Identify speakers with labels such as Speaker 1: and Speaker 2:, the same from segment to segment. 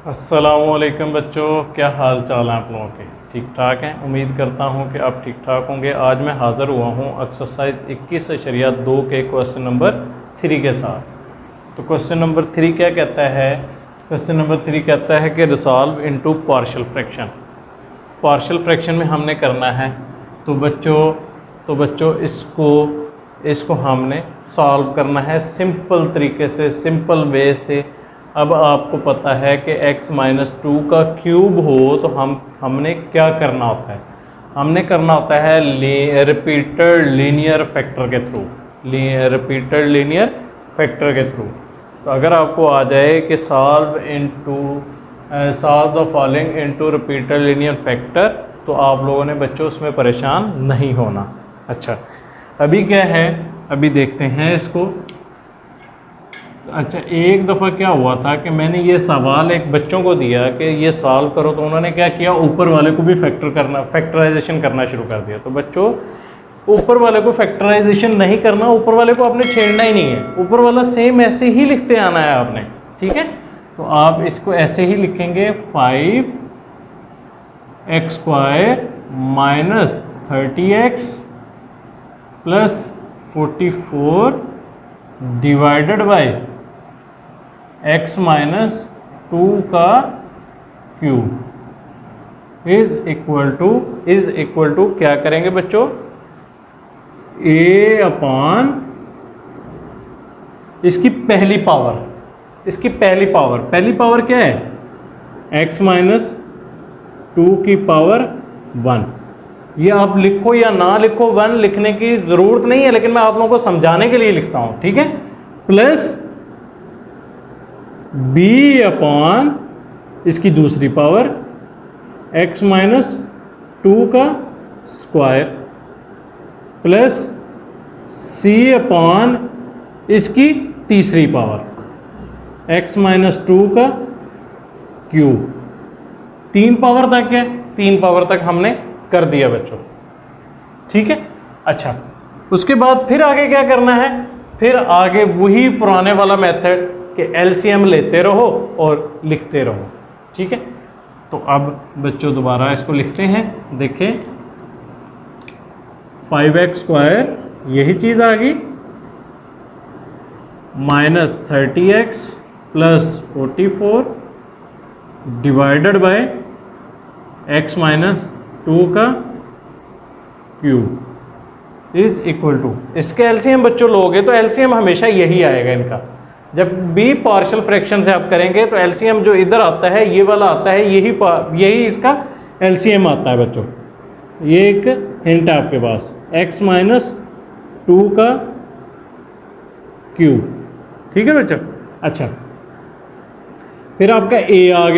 Speaker 1: अस्सलामुअलैकुम बच्चों, क्या हाल चाल हैं आप लोगों के? ठीक ठाक हैं। उम्मीद करता हूं कि आप ठीक ठाक होंगे। आज मैं हाज़िर हुआ हूं एक्सरसाइज 21.2 के क्वेश्चन नंबर 3 के साथ। तो क्वेश्चन नंबर 3 क्या कहता है? क्वेश्चन नंबर 3 कहता है कि resolve into partial fraction. Partial fraction में हमने करना है तो बच्चों इसको हमने सॉल्व करना है सिंपल तरीके से, सिंपल वे से। अब आपको पता है कि x-2 का क्यूब हो तो हमने क्या करना होता है? हमने करना होता है रिपीटेड लीनियर फैक्टर के थ्रू, रिपीटेड लीनियर फैक्टर के थ्रू। तो अगर आपको आ जाए कि solve the following into repeated linear factor, तो आप लोगों ने बच्चों उसमें परेशान नहीं होना। अच्छा, अभी क्या है, अभी देखते हैं इसको। अच्छा, एक दफ़ा क्या हुआ था कि मैंने ये सवाल एक बच्चों को दिया कि ये सॉल्व करो, तो उन्होंने क्या किया, ऊपर वाले को भी फैक्टराइजेशन करना शुरू कर दिया। तो बच्चों, ऊपर वाले को फैक्टराइजेशन नहीं करना, ऊपर वाले को आपने छेड़ना ही नहीं है। ऊपर वाला सेम ऐसे ही लिखते आना है आपने, ठीक है? तो आप इसको ऐसे ही लिखेंगे, 5x² minus 30x plus 44 divided by x-2 का क्यूब इज इक्वल टू क्या करेंगे बच्चों, a अपॉन इसकी पहली पावर क्या है, x-2 की पावर 1। ये आप लिखो या ना लिखो, 1 लिखने की ज़रूरत नहीं है, लेकिन मैं आप लोगों को समझाने के लिए लिखता हूँ, ठीक है? प्लस b अपॉन इसकी दूसरी पावर x-2 का स्क्वायर प्लस c अपॉन इसकी तीसरी पावर x-2 का क्यूब। 3 पावर तक है, 3 पावर तक हमने कर दिया बच्चों, ठीक है? अच्छा, उसके बाद फिर आगे क्या करना है? फिर आगे वही पुराने वाला मेथड कि एलसीएम लेते रहो और लिखते रहो, ठीक है? तो अब बच्चों दोबारा इसको लिखते हैं। देखें, 5x² यही चीज़ आ गई, minus 30x plus 44 divided bye x-2 का क्यूब इज इक्वल टू, इसके एलसीएम बच्चों लोगे तो एलसीएम हमेशा यही आएगा इनका। जब भी पार्शियल फ्रैक्शन से आप करेंगे तो एलसीएम जो इधर आता है, ये वाला आता है, यही इसका एलसीएम आता है बच्चों। ये एक हिंट है आपके पास, x-2 का क्यूब, ठीक है बच्चों? अच्छा, फिर आपका a आ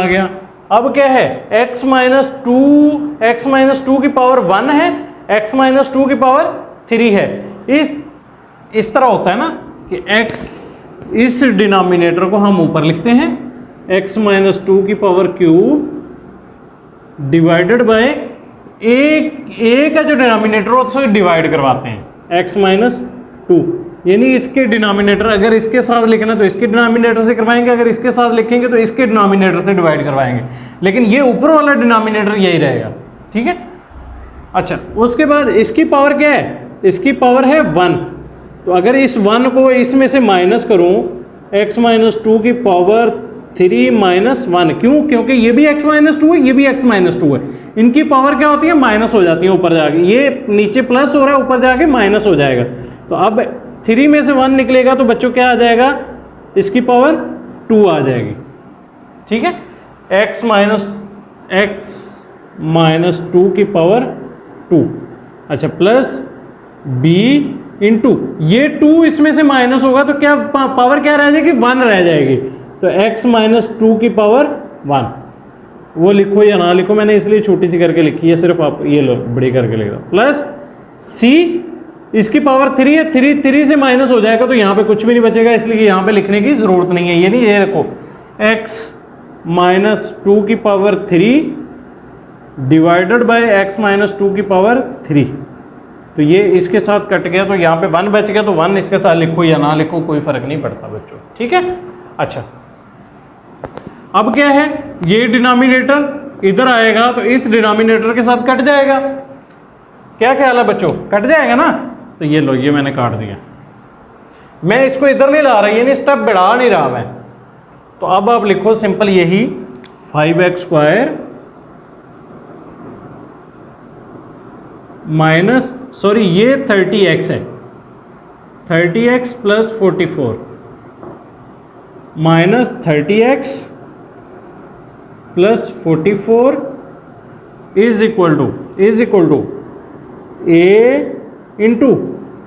Speaker 1: गया। अब क्या है, x-2 की पावर 1 है, x-2 की पावर 3 है। इस तरह होता है ना कि x, इस डिनोमिनेटर को हम ऊपर लिखते हैं, x-2 की power cube divided by a का जो डिनोमिनेटर हो उसको डिवाइड करवाते हैं x-2, यानी इसके डिनोमिनेटर, अगर इसके साथ लिखना तो इसके डिनोमिनेटर से करवाएंगे, अगर इसके साथ लिखेंगे तो इसके डिनोमिनेटर से डिवाइड करवाएंगे, लेकिन ये ऊपर वाला डिनोमिनेटर यही रहेगा, ठीक है? अच्छा, उसके बाद इसकी पावर क्या है? इसकी पावर है 1। तो अगर इस 1 को इसमें से माइनस करूं, x-2 की पावर 3 माइनस 1, क्यों? क्योंकि ये भी x-2 है, ये भी x-2 है। इनकी पावर क्या होती है? माइनस हो जाती है ऊपर जाके। ये नीचे प्लस हो रहा है, ऊपर जाके माइनस हो जाएगा। तो अब 3 में से 1 निकलेगा तो बच्चों क्या आ जाएगा? इसकी पावर 2 आ जाएगी, ठीक है? x-2 की पावर 2। अच्छा, प्लस b इंटू ये 2 इसमें से माइनस होगा तो क्या पावर क्या रह जाएगी? 1 रह जाएगी। तो x-2 की पावर 1, वो लिखो या ना लिखो, मैंने इसलिए छोटी सी करके लिखी है, सिर्फ आप ये लो बड़ी करके लिख दो। प्लस c, इसकी पावर 3 है, 3 से माइनस हो जाएगा तो यहाँ पे कुछ भी नहीं बचेगा, इसलिए यहाँ पे लिखने की जरूरत नहीं है। ये नहीं, ये देखो, x-2 की पावर 3 डिवाइडेड बाय x-2 की पावर 3। तो ये इसके साथ कट गया तो यहाँ पे 1 बच गया, तो 1 इसके साथ लिखो या ना लिखो कोई फर्क नहीं पड़ता बच्चों, ठीक है? अच्छा, अब क्या है, ये डिनोमिनेटर इधर आएगा तो इस डिनोमिनेटर के साथ कट जाएगा। क्या ख्याल है बच्चों, कट जाएगा ना? तो ये लो, ये मैंने काट दिया। मैं इसको इधर नहीं ला रहा, ये नहीं, स्टेप बढ़ा नहीं रहा मैं। तो अब आप लिखो सिंपल यही 5x² माइनस, सॉरी ये 30x है, 30x plus 44 minus 30x plus 44 is equal to a into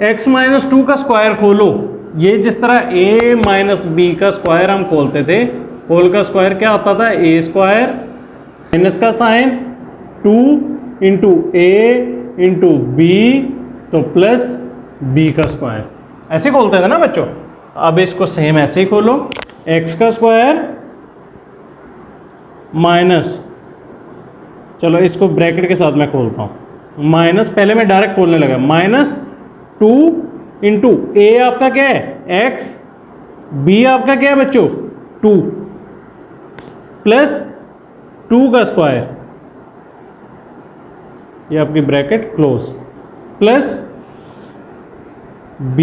Speaker 1: x minus 2 का स्क्वायर खोलो। ये जिस तरह a माइनस बी का स्क्वायर हम खोलते थे, होल का स्क्वायर क्या आता था, a स्क्वायर माइनस का साइन 2 इंटू ए इंटू बी तो प्लस b का स्क्वायर, ऐसे खोलते थे ना बच्चों। अब इसको सेम ऐसे ही खोलो, x का स्क्वायर माइनस, चलो इसको ब्रैकेट के साथ मैं खोलता हूँ, माइनस, पहले मैं डायरेक्ट खोलने लगा, माइनस 2 इंटू ए आपका क्या है x, b आपका क्या है बच्चों 2 प्लस 2 का स्क्वायर, ये आपकी bracket close, plus b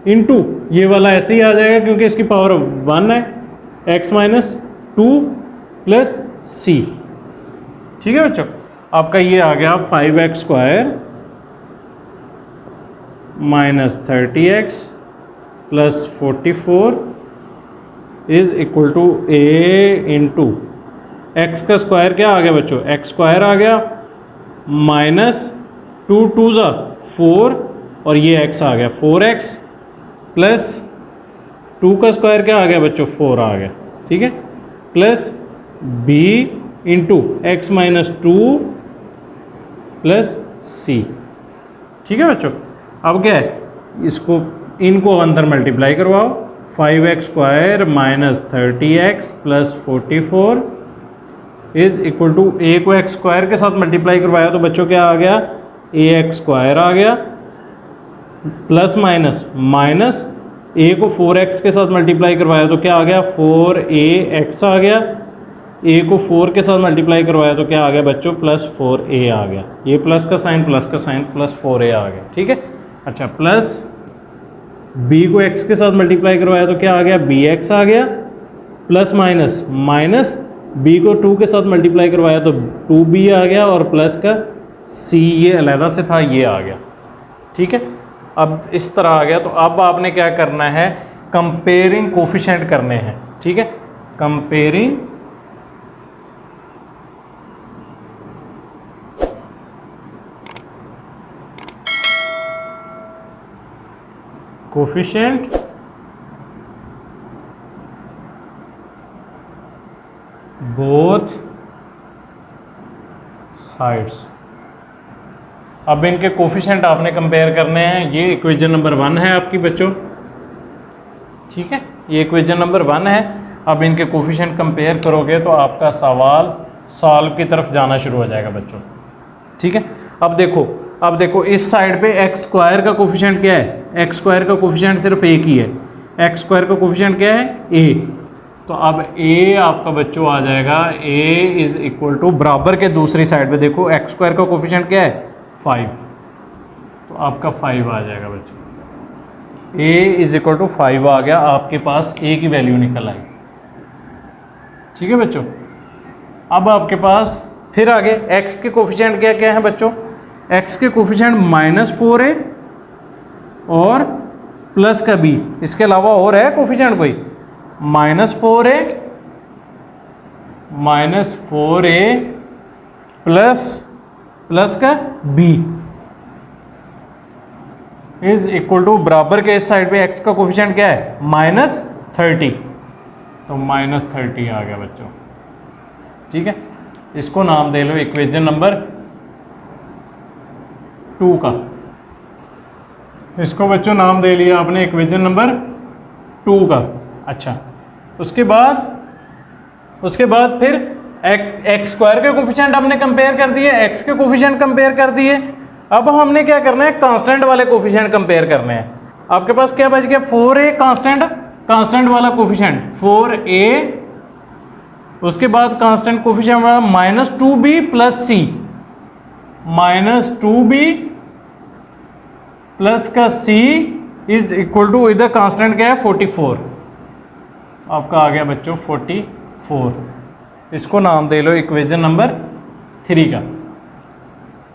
Speaker 1: into ये वाला ऐसे ही आ जाएगा क्योंकि इसकी पावर 1 है, x माइनस 2 प्लस c। ठीक है बच्चों, आपका ये आ गया 5x² minus 30x plus 44 is equal to a into x का स्क्वायर क्या आ गया बच्चों, x² आ गया माइनस 2 2 ज़ा 4 और ये x आ गया 4x प्लस 2 का स्क्वायर क्या आ गया बच्चों 4 आ गया, ठीक है, plus b into x minus 2 plus c। ठीक है बच्चों, अब क्या है, इसको इनको अंदर मल्टीप्लाई करवाओ, 5x² minus 30x plus 44 is equal to a को x² के साथ मल्टीप्लाई करवाया तो बच्चों क्या आ गया, ax² आ गया, प्लस माइनस माइनस a को 4x के साथ मल्टीप्लाई करवाया तो क्या आ गया 4ax आ गया, a को 4 के साथ मल्टीप्लाई करवाया तो क्या आ गया बच्चों प्लस 4a आ गया, ये प्लस का साइन प्लस 4a आ गया। ठीक है, अच्छा, प्लस b को x के साथ मल्टीप्लाई करवाया तो क्या आ गया bx आ गया, प्लस माइनस माइनस b को 2 के साथ मल्टीप्लाई करवाया तो 2b आ गया और प्लस का c ये अलहदा से था, ये आ गया। ठीक है, अब इस तरह आ गया, तो अब आपने क्या करना है, कंपेयरिंग कोफिशिएंट करने हैं। ठीक है, कंपेयरिंग कोफिशिएंट बोथ साइड्स। अब इनके कोफिशिएंट आपने कंपेयर करने हैं। ये इक्वेशन नंबर 1 है आपकी बच्चों, ठीक है, ये इक्वेशन नंबर 1 है। अब इनके कोफिशिएंट कंपेयर करोगे तो आपका सवाल सॉल्व की तरफ जाना शुरू हो जाएगा बच्चों। ठीक है, अब देखो इस साइड पे x² का कोफिशिएंट क्या है, x² का कोफिशिएंट सिर्फ एक ही है, x² का कोफिशिएंट क्या है a, तो अब a आपका बच्चों आ जाएगा a इज इक्वल टू, बराबर के दूसरी साइड पे देखो x² का कोफिशिएंट क्या है 5, तो आपका 5 आ जाएगा बच्चों, a इज इक्वल टू 5 आ गया, आपके पास a की वैल्यू निकल आई। ठीक है बच्चों, अब आपके पास फिर आगे x के कोफिशिएंट क्या क्या है बच्चों, x के कोफिशिएंट -4 है और प्लस का b, इसके अलावा और है कोफिशिएंट कोई, -4a प्लस का b इज इक्वल टू, बराबर के इस साइड पे x का कोफिशिएंट क्या है -30, तो -30 आ गया बच्चों। ठीक है, इसको नाम दे लो इक्वेशन नंबर 2 का, इसको बच्चों नाम दे लिया आपने इक्वेशन नंबर 2 का। अच्छा, उसके बाद फिर x² के कोफिशिएंट हमने कंपेयर कर दिए, x के कोफिशिएंट कंपेयर कर दिए। अब हमने क्या करना है, कांस्टेंट वाले कोफिशिएंट कंपेयर करने हैं। आपके पास क्या बच गया 4a कांस्टेंट वाला कोफिशिएंट 4a उसके बाद कांस्टेंट कोफिशिएंट हमारा -2b plus c, -2b plus का c इज इक्वल टू, इधर कांस्टेंट क्या है 44, आपका आ गया बच्चों 44। इसको नाम दे लो इक्वेशन नंबर 3 का,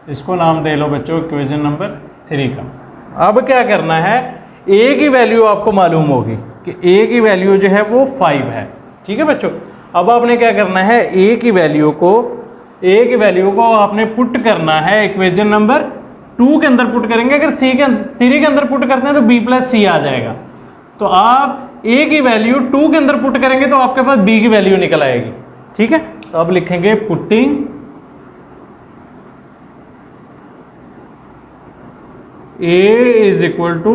Speaker 1: इसको नाम दे लो बच्चों इक्वेशन नंबर 3 का। अब क्या करना है, a की वैल्यू आपको मालूम होगी कि a की वैल्यू जो है वो 5 है, ठीक है बच्चों। अब आपने क्या करना है, a की वैल्यू को आपने पुट करना है इक्वेशन नंबर 2 के अंदर पुट करेंगे। अगर c के 3 के अंदर पुट करते हैं तो b प्लस सी आ जाएगा। तो आप a की वैल्यू 2 के अंदर पुट करेंगे तो आपके पास b की वैल्यू निकल आएगी, ठीक है। तो अब लिखेंगे putting a is equal to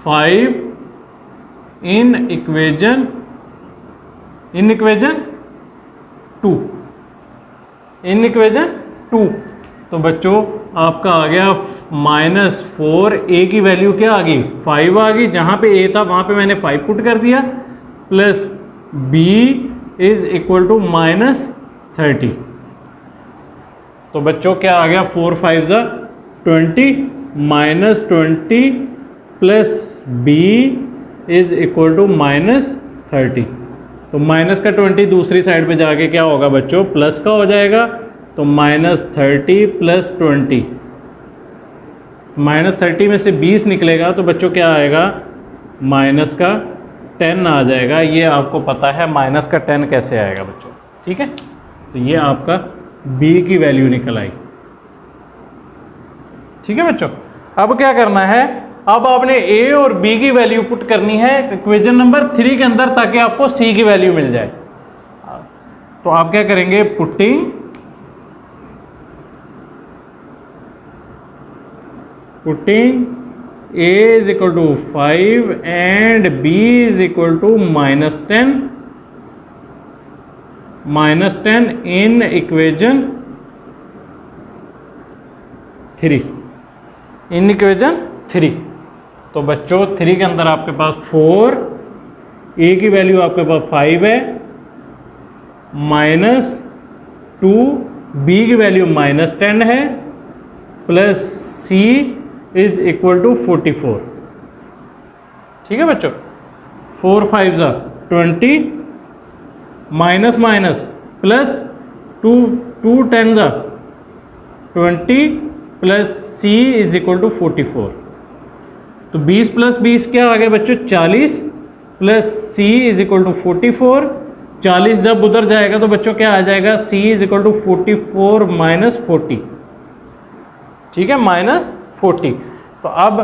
Speaker 1: 5 in equation 2, तो बच्चों आपका आ गया -4, a की वैल्यू क्या आ गई 5 आ गई, जहां पे a था वहां पे मैंने 5 पुट कर दिया, plus b is equal to -30। तो बच्चों क्या आ गया 4 5 जा 20, -20 plus b is equal to -30। तो माइनस का 20 दूसरी साइड पे जाके क्या होगा बच्चों, प्लस का हो जाएगा। तो -30 प्लस 20, -30 में से 20 निकलेगा तो बच्चों क्या आएगा, माइनस का 10 आ जाएगा। ये आपको पता है माइनस का 10 कैसे आएगा बच्चों, ठीक है। तो ये आपका b की वैल्यू निकल आई, ठीक है बच्चों। अब क्या करना है, अब आपने a और b की वैल्यू पुट करनी है इक्वेशन नंबर 3 के अंदर, ताकि आपको c की वैल्यू मिल जाए। तो आप क्या करेंगे, putting a is equal to 5 and b is equal to -10 in equation 3। तो बच्चों 3 के अंदर आपके पास 4, a की वैल्यू आपके पास 5 है, -2, b की वैल्यू -10 है, plus c is equal to 44, ठीक है बच्चों। 4 5 जा 20, माइनस प्लस 2 10 जा 20, plus c is equal to 44। तो 20 प्लस 20 क्या आ गया बच्चों 40, plus c is equal to 44। 40 जब उधर जाएगा तो बच्चों क्या आ जाएगा, c इज इक्वल टू 44 -40, ठीक है, -40। तो अब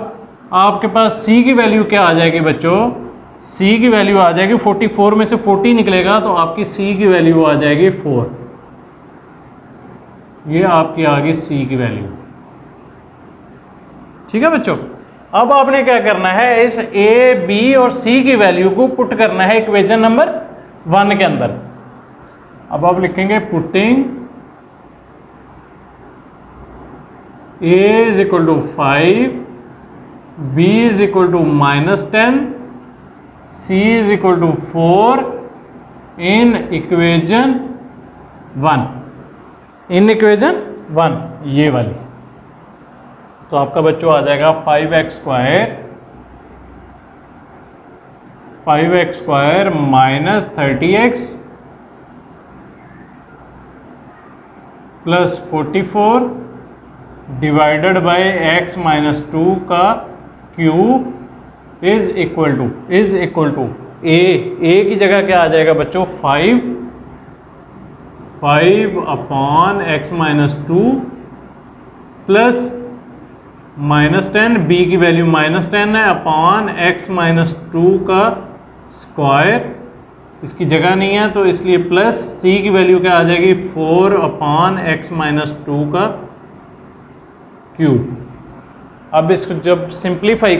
Speaker 1: आपके पास c की वैल्यू क्या आ जाएगी बच्चों, c की वैल्यू आ जाएगी 44 में से 40 निकलेगा तो आपकी c की वैल्यू आ जाएगी 4। ये आपकी आ गई c की वैल्यू, ठीक है बच्चों। अब आपने क्या करना है, इस a, b और c की वैल्यू को पुट करना है इक्वेशन नंबर 1 के अंदर। अब आप लिखेंगे putting a is equal to 5, b is equal to -10, c is equal to 4 in equation 1, ये वाली। तो आपका बच्चों आ जाएगा 5x square -30x plus 44 divided by x minus 2 का cube is equal to a की जगह क्या आ जाएगा बच्चों 5 upon x minus 2 plus -10, b की वैल्यू -10 है, अपॉन x माइनस 2 का स्क्वायर, इसकी जगह नहीं है तो इसलिए प्लस c की वैल्यू क्या आ जाएगी 4 अपॉन x माइनस 2 का क्यूब। अब इसको जब सिंप्लीफाई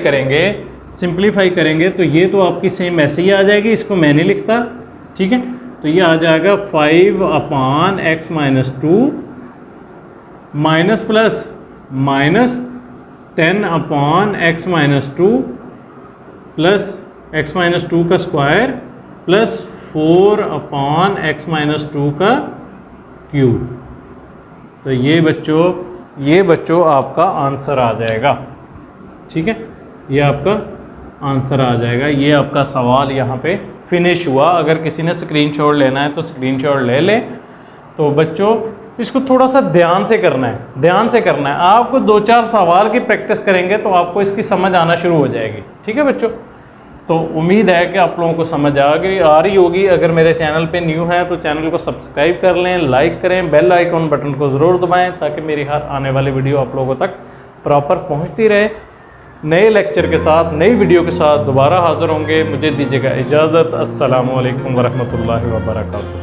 Speaker 1: करेंगे तो ये तो आपकी सेम ऐसे ही आ जाएगी, इसको मैं नहीं लिखता, ठीक है। तो ये आ जाएगा 5 upon x minus 2 minus 10 upon x minus 2 plus x minus 2 का स्क्वायर प्लस 4/x-2 का क्यूब। तो ये बच्चों आपका आंसर आ जाएगा। ठीक है, ये आपका आंसर आ जाएगा। ये आपका सवाल यहाँ पे फिनिश हुआ। अगर किसी ने स्क्रीनशॉट लेना है तो स्क्रीनशॉट ले लें। तो बच्चों इसको थोड़ा सा ध्यान से करना है। आपको 2-4 सवाल की प्रैक्टिस करेंगे तो आपको इसकी समझ आना शुरू हो जाएगी। ठीक है बच्चों, तो उम्मीद है कि आप लोगों को समझ आ रही होगी। अगर मेरे चैनल पे न्यू है तो चैनल को सब्सक्राइब कर लें, लाइक करें, बेल आइकॉन बटन को ज़रूर दबाएं ताकि मेरी हर आने वाली वीडियो आप लोगों तक प्रॉपर पहुंचती रहे। नए लेक्चर के साथ, नई वीडियो के साथ दोबारा हाज़िर होंगे। मुझे दीजिएगा इजाज़त। अस्सलामु अलैकुम वरहमतुल्लाहि वबरकातुहू।